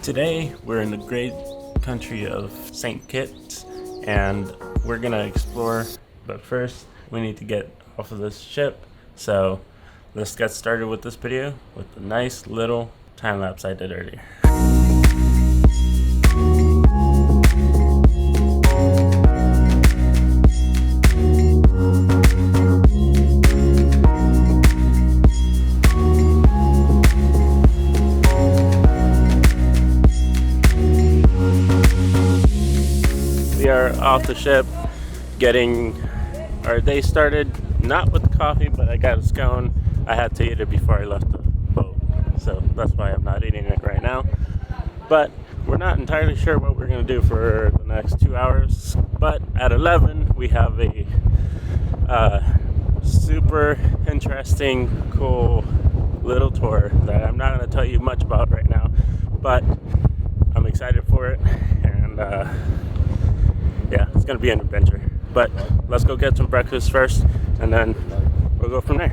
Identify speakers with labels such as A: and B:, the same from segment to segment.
A: Today we're in the great country of St. Kitts and we're gonna explore, but first we need to get off of this ship. So let's get started with this video with the nice little time lapse I did earlier. We are off the ship, getting our day started, not with coffee, but I got a scone. I had to eat it before I left the boat, so that's why I'm not eating it right now. But we're not entirely sure what we're going to do for the next 2 hours, but at 11 we have a super interesting, cool little tour that I'm not going to tell you much about right now, but I'm excited for it, and yeah, it's gonna be an adventure. But let's go get some breakfast first, and then we'll go from there.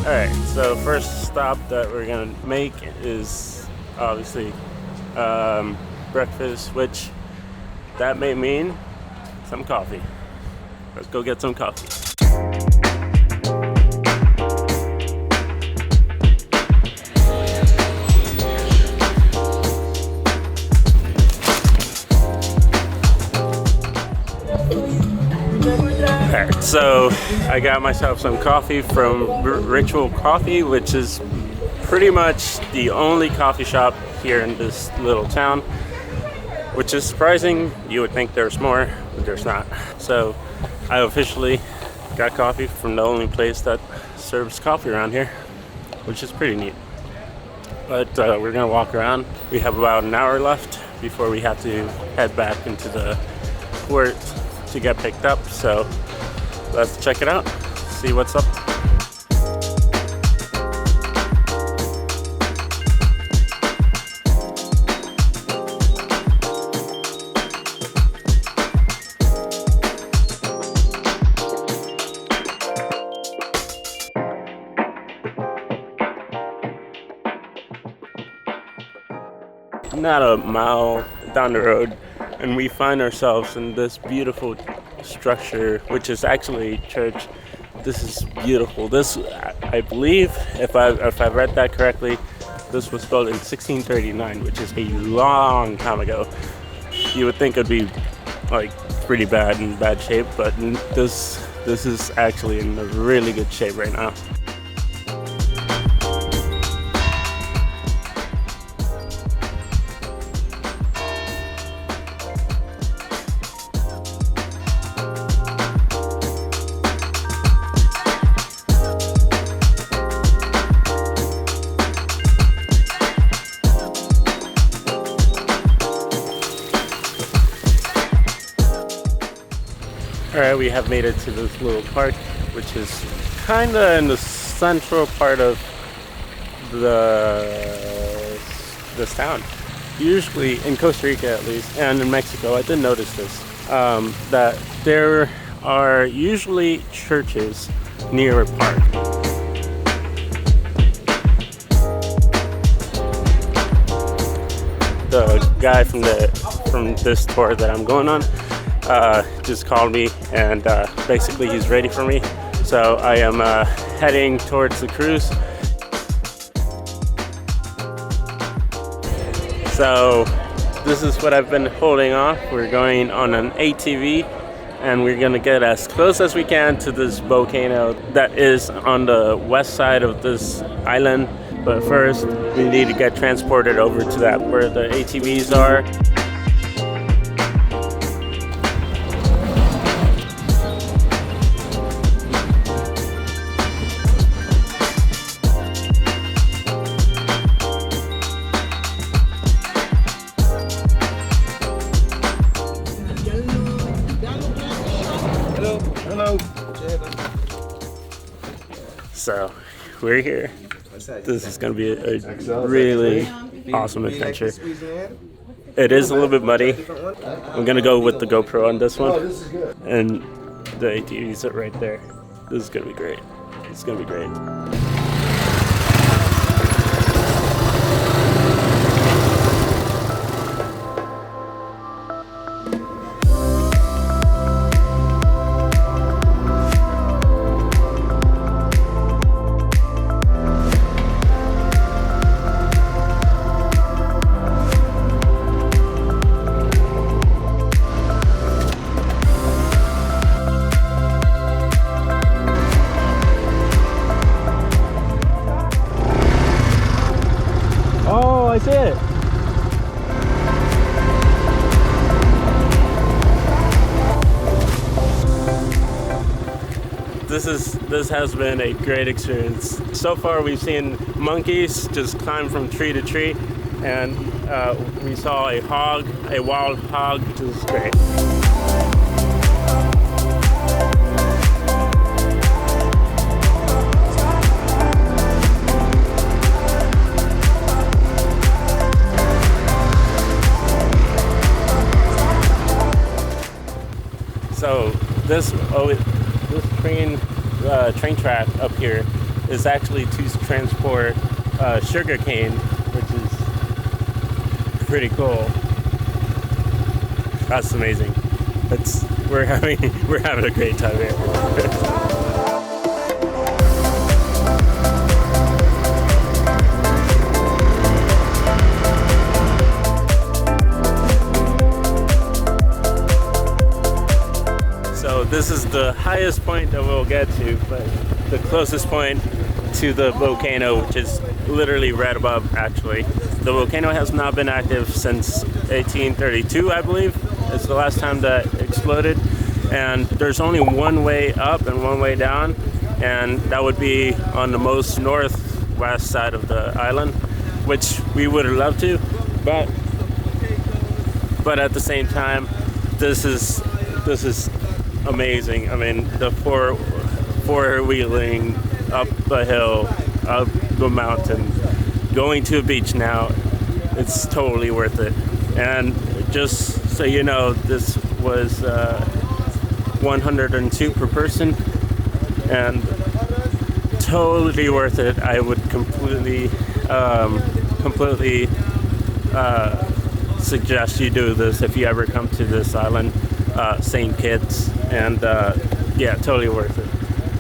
A: Alright, so first stop that we're gonna make is obviously breakfast, which that may mean some coffee. Let's go get some coffee. Alright, so I got myself some coffee from Ritual Coffee, which is pretty much the only coffee shop here in this little town, which is surprising. You would think there's more, but there's not. So I officially got coffee from the only place that serves coffee around here, which is pretty neat. But we're gonna walk around. We have about an hour left before we have to head back into the port to get picked up. So let's check it out, see what's up. Not a mile down the road, and we find ourselves in this beautiful structure, which is actually a church. This is beautiful. This, I believe, if I've read that correctly, this was built in 1639, which is a long time ago. You would think it'd be like pretty bad, in bad shape, but this is actually in a really good shape right now. Alright, we have made it to this little park, which is kinda in the central part of this town. Usually, in Costa Rica at least, and in Mexico, I did notice this, that there are usually churches near a park. The guy from this tour that I'm going on just called me, and basically he's ready for me, so I am heading towards the cruise. So this is what I've been holding off. We're going on an ATV, and we're gonna get as close as we can to this volcano that is on the west side of this island, but first we need to get transported over to that where the ATVs are. So we're here. this is going to be a really awesome adventure. It is a little bit muddy. I'm going to go with the GoPro on this one. And the ATVs are right there. This is going to be great. It's going to be great. I see it. This has been a great experience. So far we've seen monkeys just climb from tree to tree, and we saw a wild hog, which is great. So this train track up here is actually to transport sugar cane, which is pretty cool. That's amazing. We're having a great time here. This is the highest point that we'll get to, but the closest point to the volcano, which is literally right above, actually. The volcano has not been active since 1832, I believe. It's the last time that exploded. And there's only one way up and one way down, and that would be on the most northwest side of the island, which we would have loved to, but at the same time, this is amazing. I mean, the four-wheeling up the hill, up the mountain, going to a beach now, it's totally worth it. And just so you know, this was 102 per person, and totally worth it. I would completely suggest you do this if you ever come to this island, St.KITTS, and yeah, totally worth it.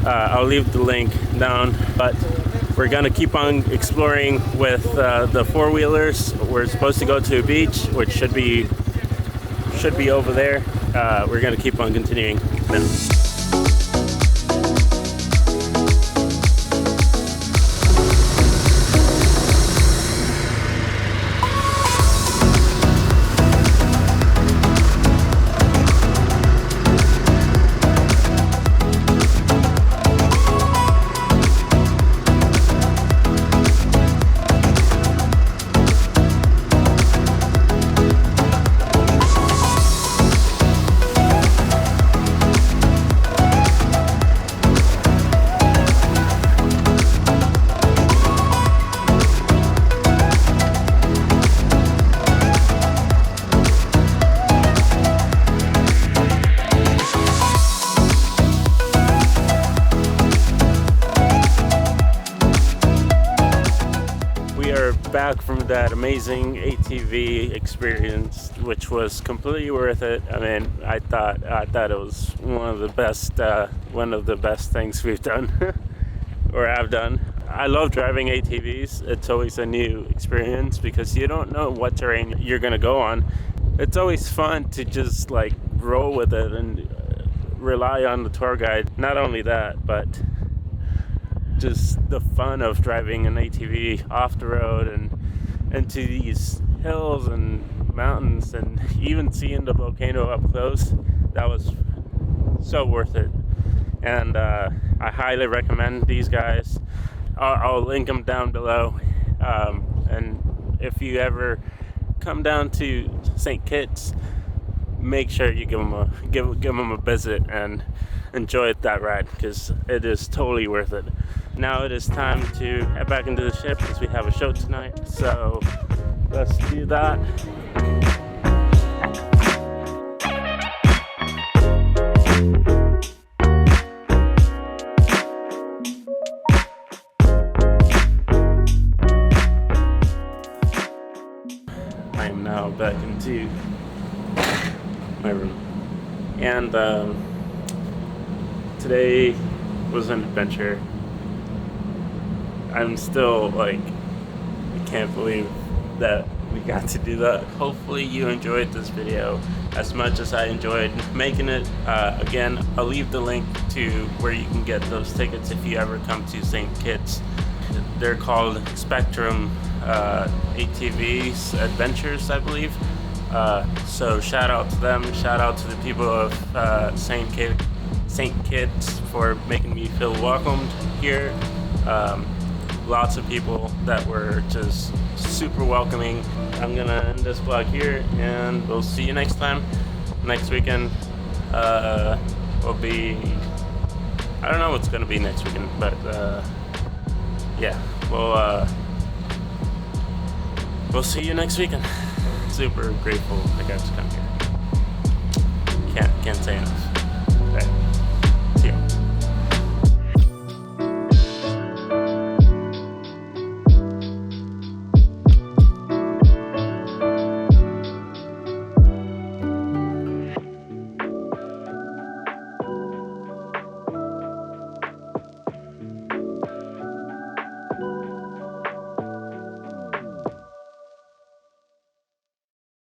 A: I'll leave the link down, but we're gonna keep on exploring with the four-wheelers. We're supposed to go to a beach, which should be over there. We're gonna keep on continuing now. Back from that amazing ATV experience, which was completely worth it. I mean, I thought it was one of the best things we've done or I've done. I love driving ATVs. It's always a new experience because you don't know what terrain you're gonna go on. It's always fun to just like roll with it and rely on the tour guide. Not only that, but just the fun of driving an ATV off the road and into these hills and mountains, and even seeing the volcano up close. That was so worth it, and I highly recommend these guys. I'll link them down below, and if you ever come down to St.KITTS, make sure you give them a visit and enjoy that ride, because it is totally worth it. now it is time to head back into the ship because we have a show tonight. So let's do that. I am now back into my room, and today was an adventure. I'm still like, I can't believe that we got to do that. Hopefully you enjoyed this video as much as I enjoyed making it. Again, I'll leave the link to where you can get those tickets if you ever come to St. Kitts. They're called Spectrum ATVs Adventures, I believe. So shout out to them, shout out to the people of St. Kitts for making me feel welcomed here. Lots of people that were just super welcoming. I'm gonna end this vlog here, and we'll see you next time. Next weekend will be, I don't know what's gonna be next weekend, but yeah, we'll see you next weekend. Super grateful I got to come here. Can't say enough. Okay.